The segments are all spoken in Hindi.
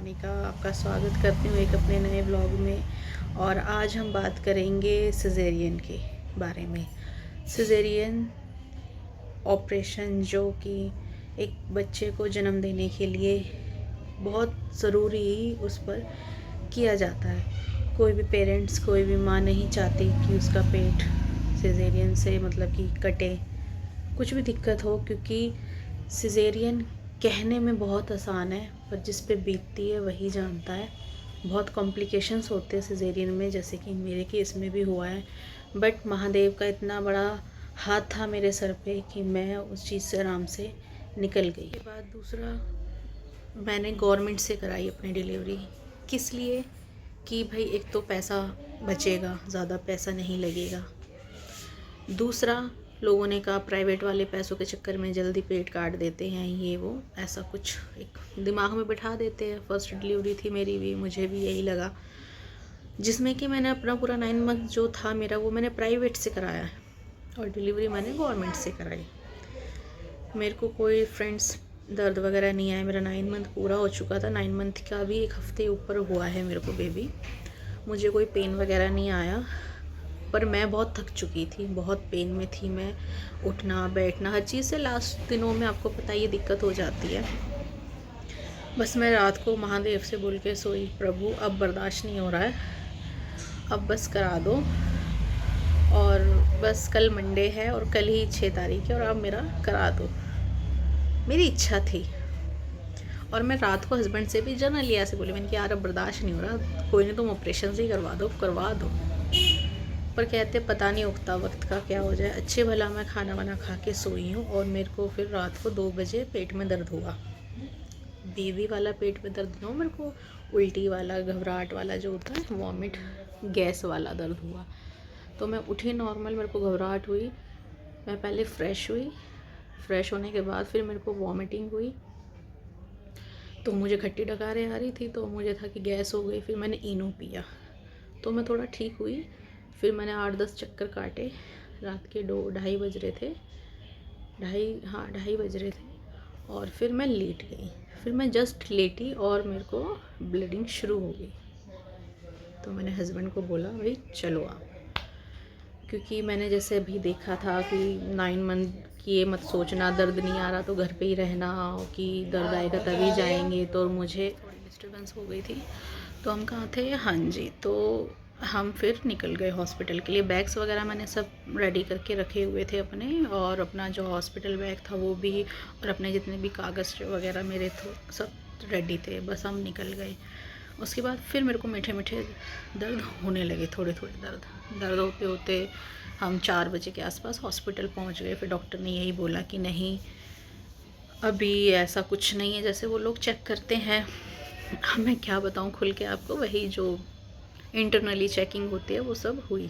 मोनिका आपका स्वागत करती हूँ एक अपने नए ब्लॉग में। और आज हम बात करेंगे सिजेरियन के बारे में। सिजेरियन ऑपरेशन जो कि एक बच्चे को जन्म देने के लिए बहुत ज़रूरी उस पर किया जाता है। कोई भी पेरेंट्स, कोई भी माँ नहीं चाहती कि उसका पेट सिजेरियन से मतलब कि कटे, कुछ भी दिक्कत हो, क्योंकि सिजेरियन कहने में बहुत आसान है पर जिस पे बीतती है वही जानता है। बहुत कॉम्प्लिकेशंस होते हैं सिजेरियन में, जैसे कि मेरे केस में भी हुआ है। बट महादेव का इतना बड़ा हाथ था मेरे सर पे कि मैं उस चीज़ से आराम से निकल गई। के बाद दूसरा, मैंने गवर्नमेंट से कराई अपनी डिलीवरी। किस लिए? कि भाई एक तो पैसा बचेगा, ज़्यादा पैसा नहीं लगेगा। दूसरा, लोगों ने कहा प्राइवेट वाले पैसों के चक्कर में जल्दी पेट काट देते हैं, ये वो ऐसा कुछ एक दिमाग में बिठा देते हैं। फर्स्ट डिलीवरी थी मेरी भी, मुझे भी यही लगा, जिसमें कि मैंने अपना पूरा 9 मंथ जो था मेरा वो मैंने प्राइवेट से कराया है और डिलीवरी मैंने गवर्नमेंट से कराई। मेरे को कोई फ्रेंड्स दर्द वगैरह नहीं आया। मेरा 9 मंथ पूरा हो चुका था, 9 मंथ का भी 1 हफ्ते ऊपर हुआ है मेरे को बेबी। मुझे कोई पेन वगैरह नहीं आया, पर मैं बहुत थक चुकी थी, बहुत पेन में थी मैं। उठना बैठना हर चीज़ से लास्ट दिनों में आपको पता ये दिक्कत हो जाती है। बस मैं रात को महादेव से बोल के सोई, प्रभु अब बर्दाश्त नहीं हो रहा है, अब बस करा दो। और बस कल मंडे है और कल ही 6 तारीख है और अब मेरा करा दो, मेरी इच्छा थी। और मैं रात को हस्बैंड से भी जर्नली ऐसे बोली, मैंने कि यार अब बर्दाश्त नहीं हो रहा, कोई नहीं तुम ऑपरेशन से ही करवा दो। पर कहते पता नहीं उगता वक्त का क्या हो जाए। अच्छे भला मैं खाना वाना खा के सोई हूँ और मेरे को फिर रात को 2 बजे पेट में दर्द हुआ। बेबी वाला पेट में दर्द ना हो, मेरे को उल्टी वाला, घबराहट वाला जो होता है, वॉमिट, गैस वाला दर्द हुआ। तो मैं उठी नॉर्मल, मेरे को घबराहट हुई। मैं पहले फ्रेश हुई, फ्रेश होने के बाद फिर मेरे को वॉमिटिंग हुई, तो मुझे खट्टी डकारें आ रही थी, तो मुझे था कि गैस हो गई। फिर मैंने इनो पिया तो मैं थोड़ा ठीक हुई। फिर मैंने 8-10 चक्कर काटे। रात के 2-2:30 बज रहे थे, 2:30 बज रहे थे। और फिर मैं लेट गई। फिर मैं जस्ट लेटी और मेरे को ब्लीडिंग शुरू हो गई। तो मैंने हस्बैंड को बोला भाई चलो आप, क्योंकि मैंने जैसे अभी देखा था कि 9 मंथ की ये मत सोचना दर्द नहीं आ रहा तो घर पे ही रहना, कि दर्द आएगा तभी जाएंगे। तो मुझे थोड़ी डिस्टर्बेंस हो गई थी। तो हम कहाँ थे? हाँ जी। तो हम फिर निकल गए हॉस्पिटल के लिए। बैग्स वगैरह मैंने सब रेडी करके रखे हुए थे अपने, और अपना जो हॉस्पिटल बैग था वो भी, और अपने जितने भी कागज़ वगैरह मेरे थे सब रेडी थे। बस हम निकल गए। उसके बाद फिर मेरे को मीठे मीठे दर्द होने लगे, थोड़े थोड़े दर्द होते होते हम 4 बजे के आसपास हॉस्पिटल पहुंच गए। फिर डॉक्टर ने यही बोला कि नहीं अभी ऐसा कुछ नहीं है, जैसे वो लोग चेक करते हैं। मैं क्या बताऊं खुल के आपको, वही जो इंटरनली चेकिंग होती है वो सब हुई।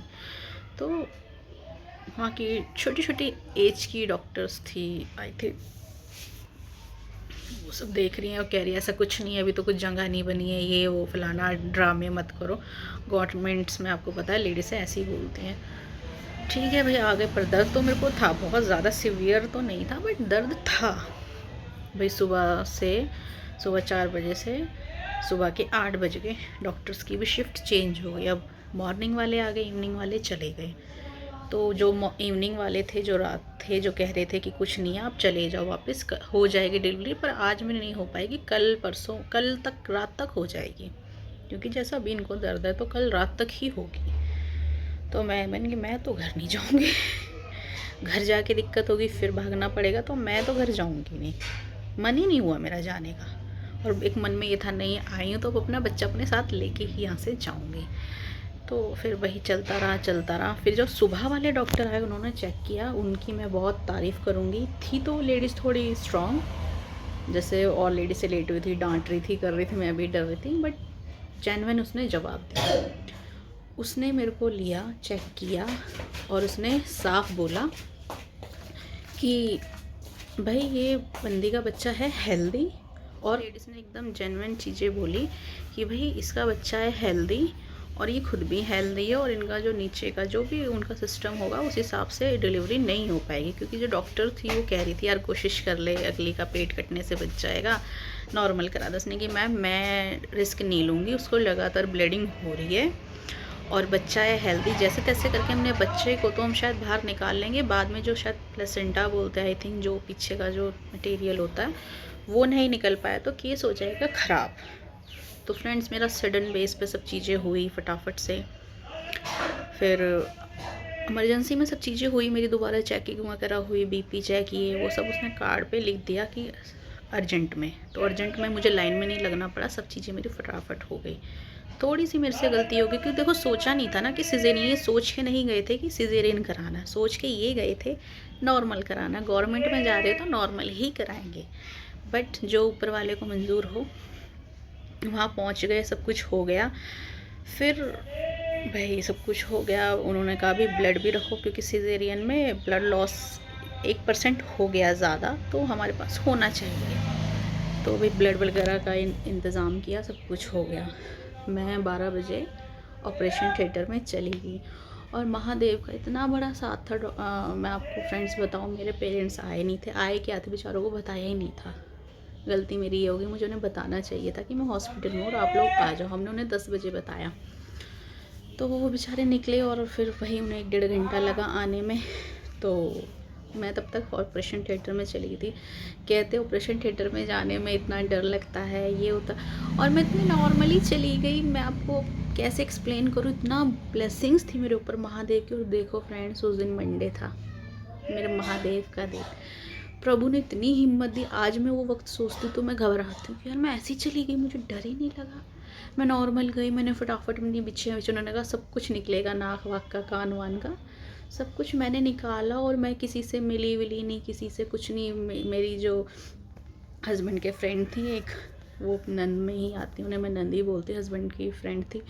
तो वहाँ की छोटी छोटी एज की डॉक्टर्स थी, आई थिंक, वो सब देख रही हैं और कह रही है ऐसा कुछ नहीं है, अभी तो कुछ जगह नहीं बनी है, ये वो फलाना, ड्रामे मत करो। गवर्नमेंट्स में आपको पता है लेडीज़ें ऐसे ही बोलती हैं। ठीक है भाई, आगे पर दर्द तो मेरे को था, बहुत ज़्यादा सीवियर तो नहीं था बट दर्द था भाई। सुबह 4 बजे से सुबह के 8 बज गए। डॉक्टर्स की भी शिफ्ट चेंज हो गई, अब मॉर्निंग वाले आ गए, इवनिंग वाले चले गए। तो जो इवनिंग वाले थे, जो रात थे, जो कह रहे थे कि कुछ नहीं है आप चले जाओ वापस, हो जाएगी डिलीवरी, पर आज में नहीं हो पाएगी, कल परसों, कल तक रात तक हो जाएगी, क्योंकि जैसा अभी इनको दर्द है तो कल रात तक ही होगी। तो मैंने कि मैं तो घर नहीं जाऊँगी घर जाके दिक्कत होगी, फिर भागना पड़ेगा, तो मैं तो घर जाऊँगी नहीं। मन ही नहीं हुआ मेरा जाने का। और एक मन में ये था नहीं आई हूँ तो अपना बच्चा अपने साथ लेके ही यहाँ से जाऊँगी। तो फिर वही चलता रहा। फिर जो सुबह वाले डॉक्टर आए उन्होंने चेक किया, उनकी मैं बहुत तारीफ़ करूँगी। थी तो लेडीज़ थोड़ी स्ट्रॉन्ग, जैसे और लेडीज़ से लेट हुई थी, डांट रही थी, कर रही थी, मैं भी डर रही थी, बट जेन्युइन उसने जवाब दिया। उसने मेरे को लिया, चेक किया और उसने साफ बोला कि भाई ये बंदी का बच्चा है हेल्दी। और लेडीज़ ने एकदम जेन्युइन चीज़ें बोली कि भाई इसका बच्चा है हेल्दी और ये खुद भी हेल्दी है, और इनका जो नीचे का जो भी उनका सिस्टम होगा उस हिसाब से डिलीवरी नहीं हो पाएगी। क्योंकि जो डॉक्टर थी वो कह रही थी यार कोशिश कर ले, अगली का पेट कटने से बच जाएगा, नॉर्मल करा दो। उसने कि मैम मैं रिस्क नहीं लूँगी, उसको लगातार ब्लीडिंग हो रही है और बच्चा है हेल्दी, जैसे तैसे करके हमने बच्चे को तो हम शायद बाहर निकाल लेंगे, बाद में जो शायद प्लेसेंटा बोलते हैं आई थिंक, जो पीछे का जो मटेरियल होता है वो नहीं निकल पाया तो केस हो जाएगा ख़राब। तो फ्रेंड्स मेरा सडन बेस पे सब चीज़ें हुई फटाफट से, फिर इमरजेंसी में सब चीज़ें हुई, मेरी दोबारा चेकिंग वगैरह हुई, बीपी चेक किए, वो सब उसने कार्ड पे लिख दिया कि अर्जेंट में। तो अर्जेंट में मुझे लाइन में नहीं लगना पड़ा, सब चीज़ें मेरी फटाफट हो गई। थोड़ी सी मेरे से गलती हो गई क्योंकि देखो सोचा नहीं था ना कि सिजेरियन, ये सोच के नहीं गए थे कि सिजेरियन कराना, सोच के ये गए थे नॉर्मल कराना। गवर्नमेंट में जा रहे तो नॉर्मल ही कराएंगे, बट जो ऊपर वाले को मंजूर हो वहाँ पहुँच गए, सब कुछ हो गया। फिर भाई सब कुछ हो गया, उन्होंने कहा भी ब्लड भी रखो क्योंकि सिजेरियन में ब्लड लॉस 1% हो गया ज़्यादा, तो हमारे पास होना चाहिए। तो भाई ब्लड वगैरह का इंतज़ाम किया, सब कुछ हो गया। मैं 12 बजे ऑपरेशन थिएटर में चली गई और महादेव का इतना बड़ा साथ था। मैं आपको फ्रेंड्स बताऊं, मेरे पेरेंट्स आए नहीं थे, आए क्या थे बेचारों को बताया ही नहीं था। गलती मेरी ये होगी, मुझे उन्हें बताना चाहिए था कि मैं हॉस्पिटल में हूँ और आप लोग आ जाओ। हमने उन्हें 10 बजे बताया, तो वो बेचारे निकले और फिर वही उन्हें 1-1.5 घंटा लगा आने में। तो मैं तब तक ऑपरेशन थिएटर में चली गई थी। कहते ऑपरेशन थिएटर में जाने में इतना डर लगता है, ये होता, और मैं इतनी नॉर्मली चली गई। मैं आपको कैसे एक्सप्लेन करूँ, इतना ब्लेसिंग्स थी मेरे ऊपर महादेव की। और देखो फ्रेंड्स, उस दिन मंडे था, मेरे महादेव का दिन, प्रभु ने इतनी हिम्मत दी। आज मैं वो वक्त सोचती तो मैं घबराती हूँ कि यार मैं ऐसी चली गई, मुझे डर ही नहीं लगा। मैं नॉर्मल गई, मैंने फटाफट अपनी बिछिया उन्होंने कहा सब कुछ निकलेगा, नाक वाक का, कान वान का, सब कुछ मैंने निकाला। और मैं किसी से मिली विली नहीं, किसी से कुछ नहीं। मेरी जो हस्बैंड के फ्रेंड थी एक, वो नंद में ही आती, उन्हें मैं नंद ही बोलती, हस्बैंड की फ्रेंड थी,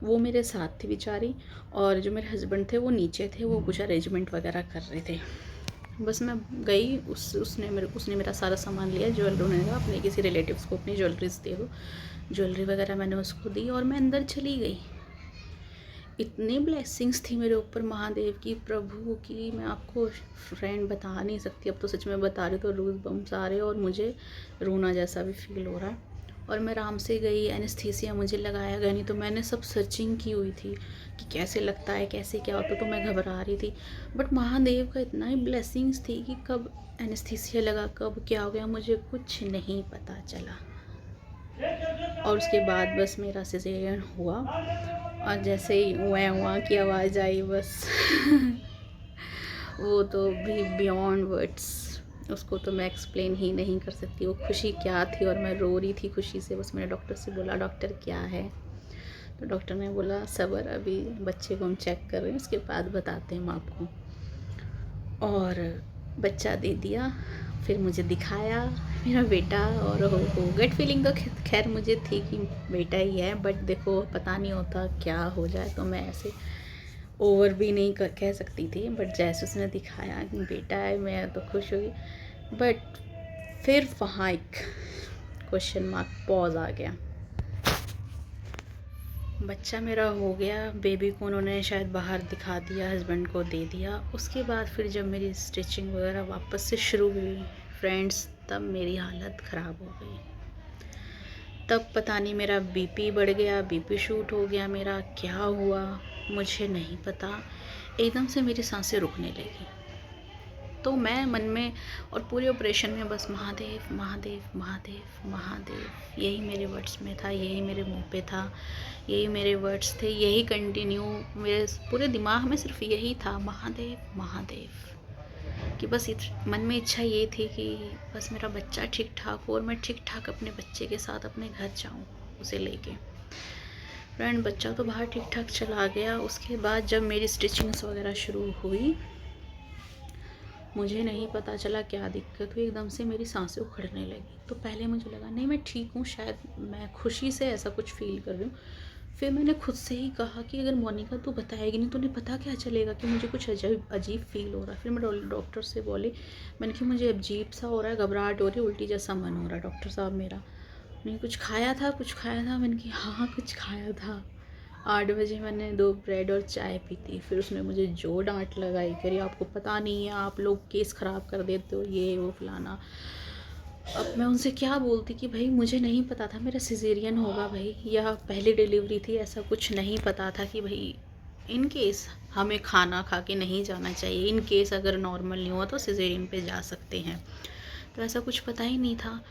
वो मेरे साथ थी बेचारी। और जो मेरे हस्बैंड थे वो नीचे थे, वो कुछ अरेंजमेंट वगैरह कर रहे थे। बस मैं गई, उसने मेरा सारा सामान लिया। ज्वेलरी, उन्होंने कहा अपने किसी रिलेटिव्स को अपनी ज्वेलरीज दे दो, ज्वेलरी वगैरह मैंने उसको दी और मैं अंदर चली गई। इतनी ब्लेसिंग्स थी मेरे ऊपर महादेव की, प्रभु की, मैं आपको फ्रेंड बता नहीं सकती। अब तो सच में बता रही तो रूज बम्स आ रहे और मुझे रोना जैसा भी फील हो रहा है। और मैं आराम से गई, एनेस्थीसिया मुझे लगाया गया, नहीं तो मैंने सब सर्चिंग की हुई थी कि कैसे लगता है, कैसे क्या होता, तो मैं घबरा रही थी। बट महादेव का इतना ही ब्लेसिंग्स थी कि कब एनेस्थीसिया लगा, कब क्या हो गया, मुझे कुछ नहीं पता चला। और उसके बाद बस मेरा सिजेरियन हुआ और जैसे ही हुआ की आवाज़ आई बस वो तो भी बियॉन्ड वर्ड्स, उसको तो मैं एक्सप्लेन ही नहीं कर सकती वो खुशी क्या थी। और मैं रो रही थी खुशी से। बस मैंने डॉक्टर से बोला डॉक्टर क्या है, तो डॉक्टर ने बोला सबर, अभी बच्चे को हम चेक कर रहे हैं, उसके बाद बताते हैं हम आपको। और बच्चा दे दिया, फिर मुझे दिखाया मेरा बेटा, और हो गट फीलिंग तो खैर मुझे थी कि बेटा ही है, बट देखो पता नहीं होता क्या हो जाए, तो मैं ऐसे ओवर भी नहीं कह सकती थी। बट जैसे उसने दिखाया कि बेटा है, मैं तो खुश हुई। बट फिर वहाँ एक क्वेश्चन मार्क, पॉज आ गया। बच्चा मेरा हो गया, बेबी को उन्होंने शायद बाहर दिखा दिया, हस्बैंड को दे दिया। उसके बाद फिर जब मेरी स्टिचिंग वगैरह वापस से शुरू हुई फ्रेंड्स, तब मेरी हालत ख़राब हो गई। तब पता नहीं मेरा बीपी बढ़ गया, बीपी शूट हो गया, मेरा क्या हुआ मुझे नहीं पता। एकदम से मेरी सांसें रुकने लगी। तो मैं मन में और पूरे ऑपरेशन में बस महादेव महादेव महादेव महादेव, यही मेरे वर्ड्स में था, यही मेरे मुंह पे था, यही मेरे वर्ड्स थे, यही कंटिन्यू मेरे पूरे दिमाग में सिर्फ यही था, महादेव महादेव। कि बस मन में इच्छा ये थी कि बस मेरा बच्चा ठीक ठाक हो और मैं ठीक ठाक अपने बच्चे के साथ अपने घर जाऊँ उसे लेके। फ्रेंड बच्चा तो बाहर ठीक ठाक चला गया। उसके बाद जब मेरी स्टिचिंग्स वगैरह शुरू हुई, मुझे नहीं पता चला क्या दिक्कत हुई, एकदम से मेरी सांसें उखड़ने लगी। तो पहले मुझे लगा नहीं मैं ठीक हूँ, शायद मैं खुशी से ऐसा कुछ फील कर रही हूँ। फिर मैंने खुद से ही कहा कि अगर मोनिका तू बताएगी नहीं तो नहीं पता क्या चलेगा कि मुझे कुछ अजीब फील हो रहा है। फिर मैं डॉक्टर से बोली, मैंने कहा मुझे अजीब सा हो रहा है, घबराहट हो रही है, उल्टी जैसा मन हो रहा है डॉक्टर साहब मेरा। नहीं कुछ खाया था, कुछ खाया था? मैंने कहा हाँ कुछ खाया था। 8 बजे मैंने 2 ब्रेड और चाय पी थी। फिर उसने मुझे जो डांट लगाई, कह रही आपको पता नहीं है, आप लोग केस ख़राब कर देते हो, ये वो फलाना। अब मैं उनसे क्या बोलती कि भाई मुझे नहीं पता था मेरा सिजेरियन होगा भाई, या पहली डिलीवरी थी, ऐसा कुछ नहीं पता था कि भाई इन केस हमें खाना खा के नहीं जाना चाहिए, इन केस अगर नॉर्मल नहीं हुआ तो सिजेरियन पे जा सकते हैं, तो ऐसा कुछ पता ही नहीं था।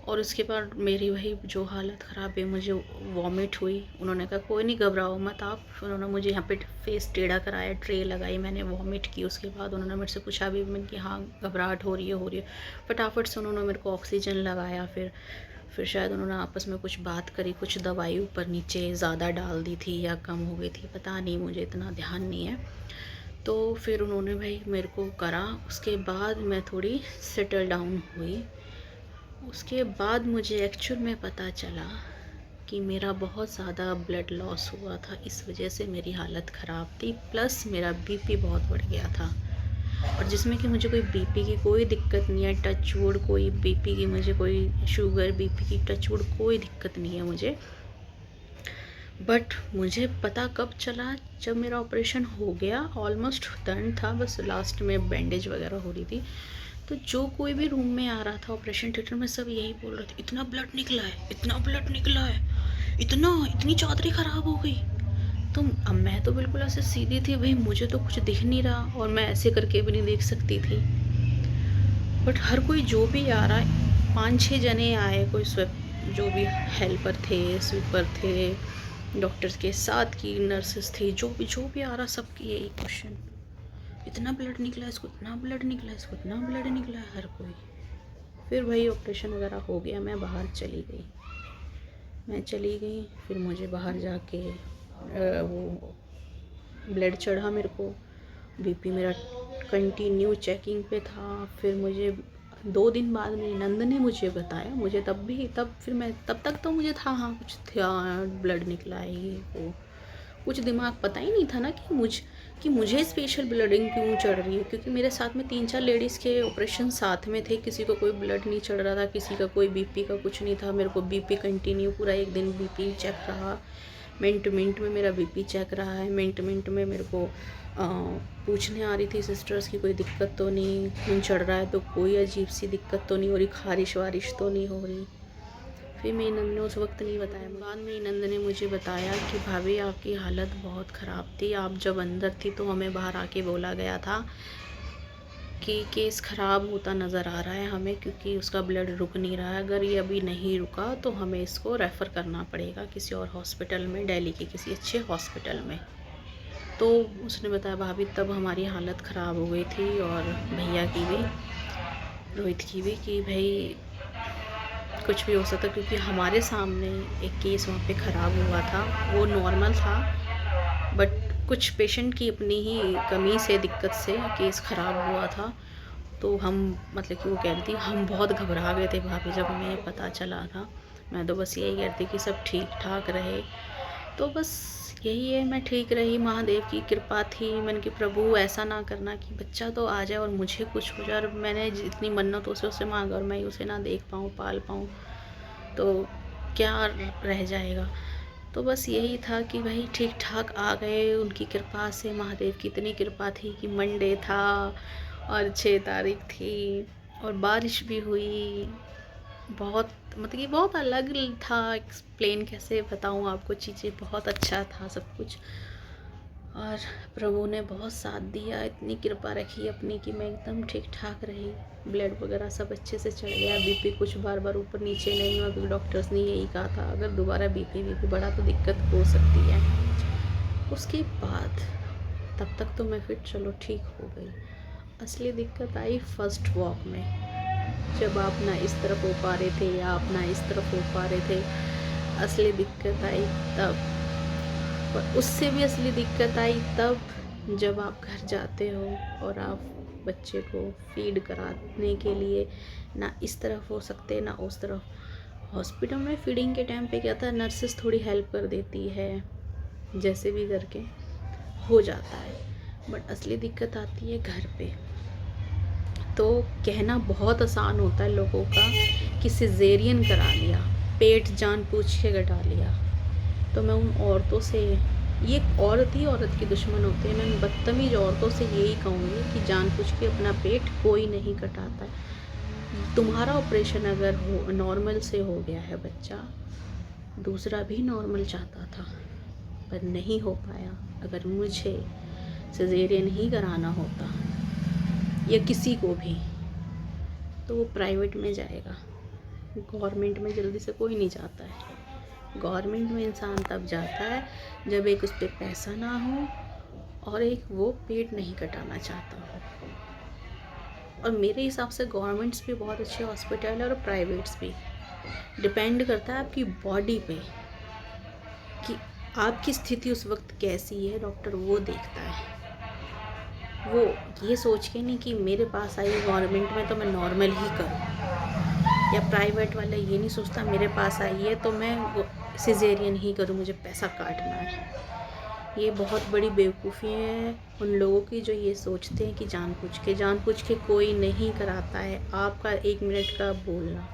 और उसके बाद मेरी वही जो हालत ख़राब है, मुझे वॉमिट हुई। उन्होंने कहा कोई नहीं घबराओ मत आप। उन्होंने मुझे यहाँ पे फेस टेढ़ा कराया, ट्रे लगाई, मैंने वॉमिट की। उसके बाद उन्होंने मेरे से पूछा भी मैंने कि हाँ घबराहट हो रही है। फटाफट से उन्होंने मेरे को ऑक्सीजन लगाया। फिर शायद उन्होंने आपस में कुछ बात करी, कुछ दवाई ऊपर नीचे ज़्यादा डाल दी थी या कम हो गई थी, पता नहीं, मुझे इतना ध्यान नहीं है। तो फिर उन्होंने भाई मेरे को करा। उसके बाद मैं थोड़ी सेटल डाउन हुई। उसके बाद मुझे एक्चुअल में पता चला कि मेरा बहुत ज़्यादा ब्लड लॉस हुआ था, इस वजह से मेरी हालत ख़राब थी, प्लस मेरा बीपी बहुत बढ़ गया था। और जिसमें कि मुझे कोई बीपी की कोई दिक्कत नहीं है, टच वुड, कोई बीपी की मुझे कोई शुगर बीपी की टच वुड कोई दिक्कत नहीं है मुझे। बट मुझे पता कब चला, जब मेरा ऑपरेशन हो गया, ऑलमोस्ट डन था, बस लास्ट में बैंडेज वगैरह हो रही थी। तो जो कोई भी रूम में आ रहा था ऑपरेशन थिएटर में, सब यही बोल रहे थे इतना ब्लड निकला है, इतना ब्लड निकला है, इतनी चादरी ख़राब हो गई। तो अब मैं तो बिल्कुल ऐसे सीधी थी भाई, मुझे तो कुछ दिख नहीं रहा और मैं ऐसे करके भी नहीं देख सकती थी। बट हर कोई जो भी आ रहा है, 5-6 जने आए, कोई जो भी हेल्पर थे, स्वीपर थे, डॉक्टर्स के साथ की नर्सेस थी, जो भी आ रहा, सबकी यही क्वेश्चन, इतना ब्लड निकला है इसको, इतना ब्लड निकला है इसको, इतना ब्लड निकला है, हर कोई। फिर वही ऑपरेशन वगैरह हो गया, मैं बाहर चली गई। फिर मुझे बाहर जाके वो ब्लड चढ़ा मेरे को, बीपी मेरा कंटिन्यू चेकिंग पे था। फिर मुझे 2 दिन बाद मेरी नंद ने मुझे बताया, मुझे तब तक तो मुझे था हाँ कुछ था, ब्लड निकला है ये वो, कुछ दिमाग पता ही नहीं था ना कि मुझे स्पेशल ब्लडिंग क्यों चढ़ रही है, क्योंकि मेरे साथ में 3-4 लेडीज़ के ऑपरेशन साथ में थे, किसी को कोई ब्लड नहीं चढ़ रहा था, किसी का कोई बीपी का कुछ नहीं था। मेरे को बीपी कंटिन्यू पूरा एक दिन बीपी चेक रहा, मिनट में मेरा बीपी चेक रहा है, मिनट में मेरे को पूछने आ रही थी सिस्टर्स की कोई दिक्कत तो नहीं, खून चढ़ रहा है तो कोई अजीब सी दिक्कत तो नहीं हो रही, खारिश वारिश तो नहीं हो रही। फिर मेरी नंद ने उस वक्त नहीं बताया, बाद मेरी नंद ने मुझे बताया कि भाभी आपकी हालत बहुत ख़राब थी, आप जब अंदर थी तो हमें बाहर आके बोला गया था कि केस ख़राब होता नज़र आ रहा है हमें, क्योंकि उसका ब्लड रुक नहीं रहा है, अगर ये अभी नहीं रुका तो हमें इसको रेफ़र करना पड़ेगा किसी और हॉस्पिटल में, दिल्ली के किसी अच्छे हॉस्पिटल में। तो उसने बताया भाभी तब हमारी हालत ख़राब हो गई थी, और भैया की भी, रोहित की भी, कि भाई कुछ भी हो सकता, क्योंकि हमारे सामने एक केस वहाँ पे ख़राब हुआ था, वो नॉर्मल था, बट कुछ पेशेंट की अपनी ही कमी से, दिक्कत से केस ख़राब हुआ था। तो हम, मतलब कि वो कहती हम बहुत घबरा गए थे भाभी जब हमें ये पता चला था। मैं तो बस यही कहती कि सब ठीक ठाक रहे, तो बस यही है, मैं ठीक रही, महादेव की कृपा थी। मैंने कि प्रभु ऐसा ना करना कि बच्चा तो आ जाए और मुझे कुछ हो जाए, और मैंने जितनी मन्नतों से उसे मांगा और मैं उसे ना देख पाऊँ, पाल पाऊँ, तो क्या रह जाएगा। तो बस यही था कि भाई ठीक ठाक आ गए उनकी कृपा से, महादेव की इतनी कृपा थी कि मंडे था और 6 तारीख थी और बारिश भी हुई। बहुत, मतलब कि बहुत अलग था, एक्सप्लेन कैसे बताऊँ आपको, चीज़ें बहुत अच्छा था सब कुछ, और प्रभु ने बहुत साथ दिया, इतनी कृपा रखी अपनी कि मैं एकदम ठीक ठाक रही। ब्लड वगैरह सब अच्छे से चढ़ गया, बीपी कुछ बार ऊपर नीचे नहीं हुआ, क्योंकि डॉक्टर्स ने यही कहा था अगर दोबारा बीपी बढ़ा तो दिक्कत हो सकती है। उसके बाद तब तक तो मैं फिर चलो ठीक हो गई। असली दिक्कत आई फर्स्ट वॉक में, जब आप ना इस तरफ हो पा रहे थे या आप ना इस तरफ हो पा रहे थे, असली दिक्कत आई तब। और उससे भी असली दिक्कत आई तब जब आप घर जाते हो और आप बच्चे को फीड कराने के लिए ना इस तरफ हो सकते ना उस तरफ। हॉस्पिटल में फीडिंग के टाइम पे क्या था, नर्सेस थोड़ी हेल्प कर देती है, जैसे भी करके हो जाता है, बट असली दिक्कत आती है घर पे। तो कहना बहुत आसान होता है लोगों का कि सिजेरियन करा लिया, पेट जानबूझ के घटा लिया। तो मैं उन औरतों से, ये औरत ही औरत की दुश्मन होती है, मैं उन बदतमीज औरतों से यही कहूँगी कि जानबूझ के अपना पेट कोई नहीं कटाता है। तुम्हारा ऑपरेशन अगर हो नॉर्मल से हो गया है बच्चा, दूसरा भी नॉर्मल चाहता था पर नहीं हो पाया। अगर मुझे सिजेरियन ही कराना होता या किसी को भी, तो वो प्राइवेट में जाएगा। गवर्नमेंट में जल्दी से कोई नहीं जाता है। गवर्नमेंट में इंसान तब जाता है जब एक उस पर पैसा ना हो और एक वो पेट नहीं कटाना चाहता हो। और मेरे हिसाब से गवर्नमेंट्स भी बहुत अच्छे हॉस्पिटल है और प्राइवेट्स भी। डिपेंड करता है आपकी बॉडी पे कि आपकी स्थिति उस वक्त कैसी है। डॉक्टर वो देखता है, वो ये सोच के नहीं कि मेरे पास आई गवर्नमेंट में तो मैं नॉर्मल ही करूँ, या प्राइवेट वाला ये नहीं सोचता मेरे पास आई है तो मैं सिजेरियन ही करूँ, मुझे पैसा काटना है। ये बहुत बड़ी बेवकूफ़ी है उन लोगों की जो ये सोचते हैं कि जानबूझ के कोई नहीं कराता है। आपका 1 मिनट का बोलना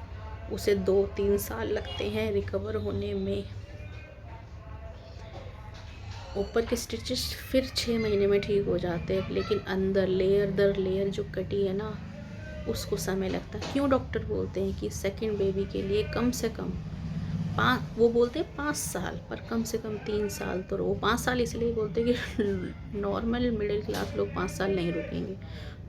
उसे 2-3 साल लगते हैं रिकवर होने में। ऊपर के स्टिचेस फिर 6 महीने में ठीक हो जाते हैं, लेकिन अंदर लेयर दर लेयर जो कटी है ना, उसको समय लगता है। क्यों डॉक्टर बोलते हैं कि सेकंड बेबी के लिए कम से कम वो बोलते हैं 5 साल, पर कम से कम 3 साल तो वो 5 साल इसलिए बोलते हैं कि नॉर्मल मिडिल क्लास लोग 5 साल नहीं रुकेंगे,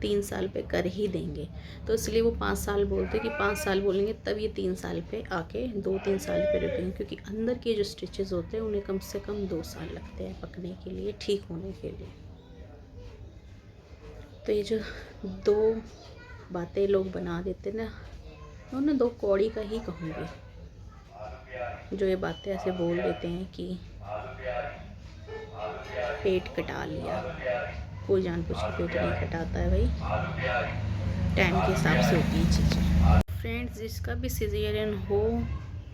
3 साल पे कर ही देंगे। तो इसलिए वो 5 साल बोलते हैं कि 5 साल बोलेंगे तब ये 3 साल पे आके 2-3 साल पे रुकेंगे, क्योंकि अंदर के जो स्टिचेस होते हैं उन्हें कम से कम 2 साल लगते हैं पकने के लिए, ठीक होने के लिए। तो ये जो 2 बातें लोग बना देते ना, उन्हें 2 कौड़ी का ही कहूँगी, जो ये बातें ऐसे बोल देते हैं कि पेट कटा लिया। कोई जानबूझ के पेट नहीं कटाता है भाई, टाइम के हिसाब से होती है चीज़ें। फ्रेंड्स, जिसका भी सिजेरियन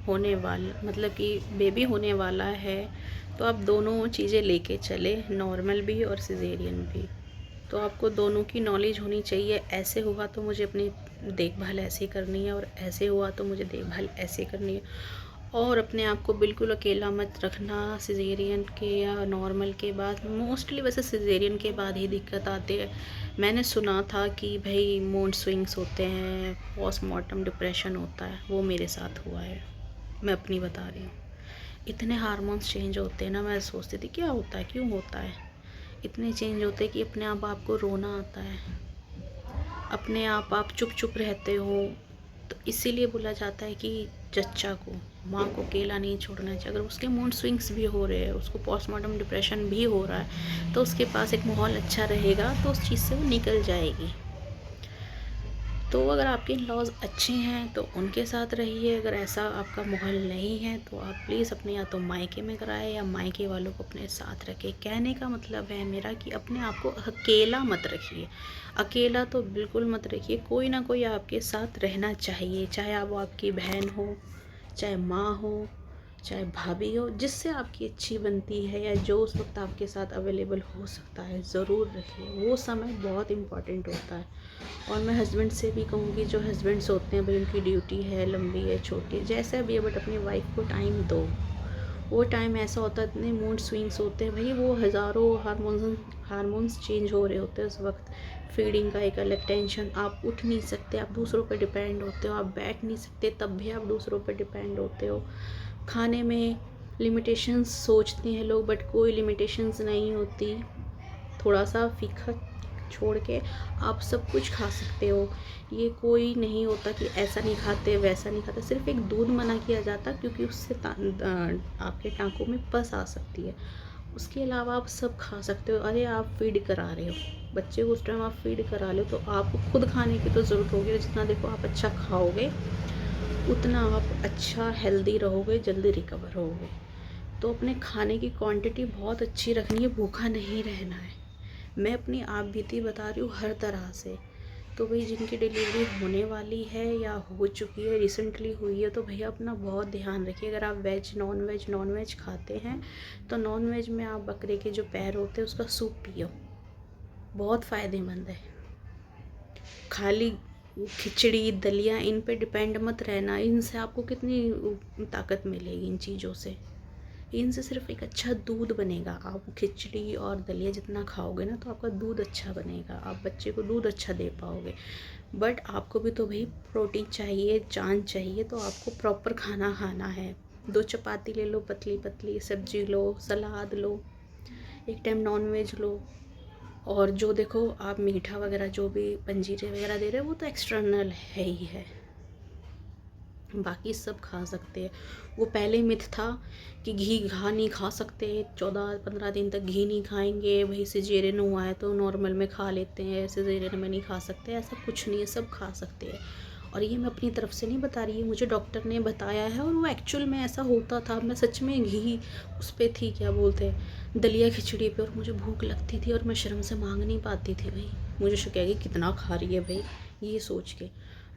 होने वाला, मतलब कि बेबी होने वाला है, तो आप दोनों चीज़ें लेके चले, नॉर्मल भी और सिजेरियन भी। तो आपको दोनों की नॉलेज होनी चाहिए। ऐसे हुआ तो मुझे अपनी देखभाल ऐसे करनी है, और ऐसे हुआ तो मुझे देखभाल ऐसे करनी है। और अपने आप को बिल्कुल अकेला मत रखना सिजेरियन के या नॉर्मल के बाद। मोस्टली वैसे सिजेरियन के बाद ही दिक्कत आती है। मैंने सुना था कि भाई मूड स्विंग्स होते हैं, पोस्टमार्टम डिप्रेशन होता है, वो मेरे साथ हुआ है, मैं अपनी बता रही हूँ। इतने हार्मोन्स चेंज होते हैं ना, मैं सोचती थी क्या होता है, क्यों होता है। इतने चेंज होते हैं कि अपने आप आपको रोना आता है, अपने आप चुप चुप रहते हो। तो इसीलिए बोला जाता है कि जच्चा को, माँ को अकेला नहीं छोड़ना चाहिए। अगर उसके मूड स्विंग्स भी हो रहे हैं, उसको पोस्टमार्टम डिप्रेशन भी हो रहा है, तो उसके पास एक माहौल अच्छा रहेगा तो उस चीज़ से वो निकल जाएगी। तो अगर आपके इन-लॉज़ अच्छे हैं तो उनके साथ रहिए। अगर ऐसा आपका माहौल नहीं है तो आप प्लीज़ अपने या तो मायके में कराएं या मायके वालों को अपने साथ रखें। कहने का मतलब है मेरा कि अपने आप को अकेला मत रखिए। अकेला तो बिल्कुल मत रखिए, कोई ना कोई आपके साथ रहना चाहिए, चाहे वो आपकी बहन हो, चाहे माँ हो, चाहे भाभी हो, जिससे आपकी अच्छी बनती है या जो उस वक्त आपके साथ अवेलेबल हो सकता है, ज़रूर रखिए। वो समय बहुत इम्पॉर्टेंट होता है। और मैं हस्बैंड से भी कहूँगी, जो हस्बैंड्स होते हैं भाई, उनकी ड्यूटी है, लंबी है, छोटी है, जैसे भी है, बट अपनी वाइफ को टाइम दो। वो टाइम ऐसा होता है, इतने मूड स्विंग्स होते हैं भाई, वो हज़ारों हार्मोन्स चेंज हो रहे होते हैं उस वक्त। फीडिंग का एक अलग टेंशन, आप उठ नहीं सकते, आप दूसरों पर डिपेंड होते हो, आप बैठ नहीं सकते तब भी आप दूसरों पर डिपेंड होते हो। खाने में लिमिटेशंस सोचते हैं लोग, बट कोई लिमिटेशंस नहीं होती। थोड़ा सा फीका छोड़ के आप सब कुछ खा सकते हो। ये कोई नहीं होता कि ऐसा नहीं खाते, वैसा नहीं खाते। सिर्फ एक दूध मना किया जाता क्योंकि उससे आपके टाँकों में पस आ सकती है। उसके अलावा आप सब खा सकते हो। अरे आप फीड करा रहे हो बच्चे को, उस टाइम आप फीड करा रहे हो तो आपको खुद खाने की तो ज़रूरत होगी। जितना देखो आप अच्छा खाओगे उतना आप अच्छा हेल्दी रहोगे, जल्दी रिकवर होगे। तो अपने खाने की क्वांटिटी बहुत अच्छी रखनी है, भूखा नहीं रहना है। मैं अपनी आप बीती बता रही हूँ हर तरह से। तो भाई जिनकी डिलीवरी होने वाली है या हो चुकी है, रिसेंटली हुई है, तो भैया अपना बहुत ध्यान रखिए। अगर आप नॉन वेज खाते हैं तो नॉन वेज में आप बकरे के जो पैर होते हैं उसका सूप पियो, बहुत फ़ायदेमंद है। खाली खिचड़ी दलिया इन पे डिपेंड मत रहना। इनसे आपको कितनी ताकत मिलेगी इन चीज़ों से। इनसे सिर्फ एक अच्छा दूध बनेगा। आप खिचड़ी और दलिया जितना खाओगे ना तो आपका दूध अच्छा बनेगा, आप बच्चे को दूध अच्छा दे पाओगे। बट आपको भी तो भाई प्रोटीन चाहिए, जान चाहिए, तो आपको प्रॉपर खाना खाना है। 2 चपाती ले लो, पतली पतली सब्जी लो, सलाद लो, एक टाइम नॉन वेज लो। और जो देखो आप मीठा वगैरह जो भी पंजीरे वगैरह दे रहे हो वो तो एक्सटर्नल है ही है, बाकी सब खा सकते हैं। वो पहले मिथ था कि घी घा नहीं खा सकते, 14-15 दिन तक घी नहीं खाएंगे, वही सिजेरियन हुआ है तो नॉर्मल में खा लेते हैं, सिजेरियन में नहीं खा सकते, ऐसा कुछ नहीं है, सब खा सकते हैं। और ये मैं अपनी तरफ से नहीं बता रही हूँ, मुझे डॉक्टर ने बताया है और वो एक्चुअल में ऐसा होता था। मैं सच में घी उस पर थी, क्या बोलते हैं, दलिया खिचड़ी पे, और मुझे भूख लगती थी और मैं शर्म से मांग नहीं पाती थी। भाई मुझे शक है कि कितना खा रही है भाई, ये सोच के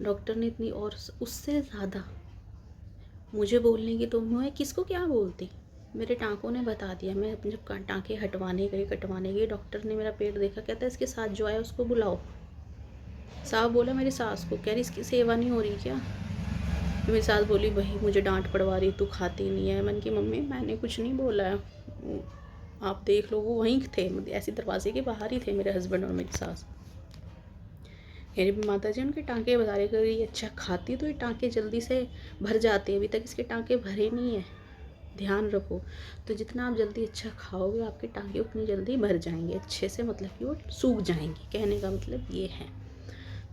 डॉक्टर ने इतनी, और उससे ज़्यादा मुझे बोलने की तो मैं किसको क्या बोलती, मेरे टाँकों ने बता दिया। मैं जब टाँके कटवाने गई, डॉक्टर ने मेरा पेट देखा, कहता है इसके साथ जो आया उसको बुलाओ। साहब बोला मेरी सास को, कह रही इसकी सेवा नहीं हो रही क्या। मेरी सास बोली वही मुझे डांट पड़वा रही, तू खाती नहीं है। मैंने की मम्मी मैंने कुछ नहीं बोला है, आप देख लो। वो वहीं थे, ऐसे दरवाजे के बाहर ही थे मेरे हस्बैंड और मेरी सास। मेरी माता जी उनके टाँके बता रहे, अगर ये अच्छा खाती तो ये टाँके जल्दी से भर जाते, अभी तक इसके टाँके भरे नहीं है, ध्यान रखो। तो जितना आप जल्दी अच्छा खाओगे आपके टाँके उतनी जल्दी भर जाएंगे अच्छे से, मतलब कि वो सूख जाएंगे, कहने का मतलब ये है।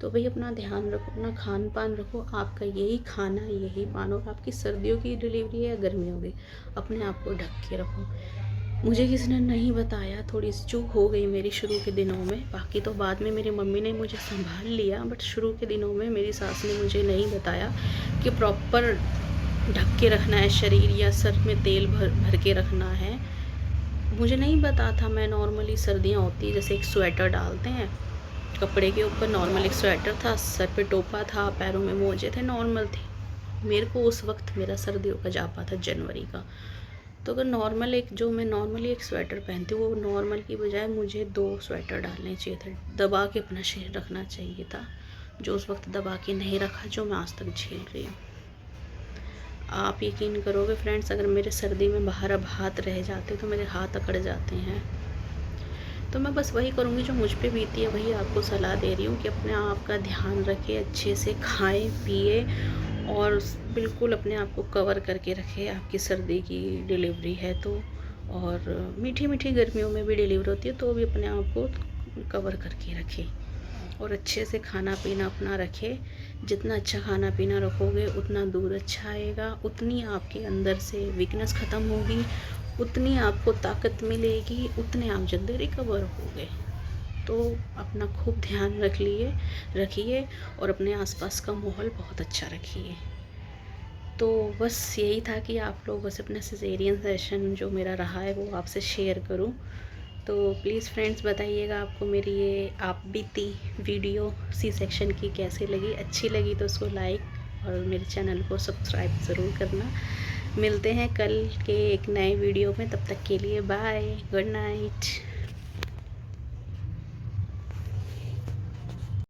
तो भाई अपना ध्यान रखो, अपना खान पान रखो, आपका यही खाना यही पान, और आपकी सर्दियों की डिलीवरी है या गर्मियों की, अपने आप को ढक के रखो। मुझे किसी ने नहीं बताया, थोड़ी सी चूक हो गई मेरी शुरू के दिनों में, बाकी तो बाद में मेरी मम्मी ने मुझे संभाल लिया, बट शुरू के दिनों में मेरी सास ने मुझे नहीं बताया कि प्रॉपर ढक के रखना है शरीर, या सर में तेल भर के रखना है। मुझे नहीं पता था। मैं नॉर्मली सर्दियाँ होती जैसे एक स्वेटर डालते हैं कपड़े के ऊपर, नॉर्मल एक स्वेटर था, सर पे टोपा था, पैरों में मोजे थे, नॉर्मल थी। मेरे को उस वक्त मेरा सर्दियों का जापा था जनवरी का, तो अगर नॉर्मल एक जो मैं नॉर्मली एक स्वेटर पहनती हूँ, वो नॉर्मल की बजाय मुझे 2 स्वेटर डालने चाहिए थे, दबा के अपना शरीर रखना चाहिए था, जो उस वक्त दबा के नहीं रखा, जो मैं आज तक झेल रही हूँ। आप यकीन करोगे फ्रेंड्स, अगर मेरे सर्दी में बाहर अब हाथ रह जाते तो मेरे हाथ अकड़ जाते हैं। तो मैं बस वही करूँगी जो मुझ पे बीती है, वही आपको सलाह दे रही हूँ कि अपने आप का ध्यान रखें, अच्छे से खाएं पिए, और बिल्कुल अपने आप को कवर करके रखें। आपकी सर्दी की डिलीवरी है तो, और मीठी मीठी गर्मियों में भी डिलीवरी होती है तो भी अपने आप को कवर करके रखें, और अच्छे से खाना पीना अपना रखें। जितना अच्छा खाना पीना रखोगे उतना दूध अच्छा आएगा, उतनी आपके अंदर से वीकनेस ख़त्म होगी, उतनी आपको ताकत मिलेगी, उतने आप जल्दी रिकवर होगे। तो अपना खूब ध्यान रखिए और अपने आसपास का माहौल बहुत अच्छा रखिए। तो बस यही था कि आप लोग बस अपना सिजेरियन सेशन जो मेरा रहा है वो आपसे शेयर करूं। तो प्लीज़ फ्रेंड्स बताइएगा आपको मेरी ये आप बीती वीडियो सी सेक्शन की कैसे लगी। अच्छी लगी तो उसको लाइक और मेरे चैनल को सब्सक्राइब ज़रूर करना। मिलते हैं कल के एक नए वीडियो में, तब तक के लिए बाय, गुड नाइट।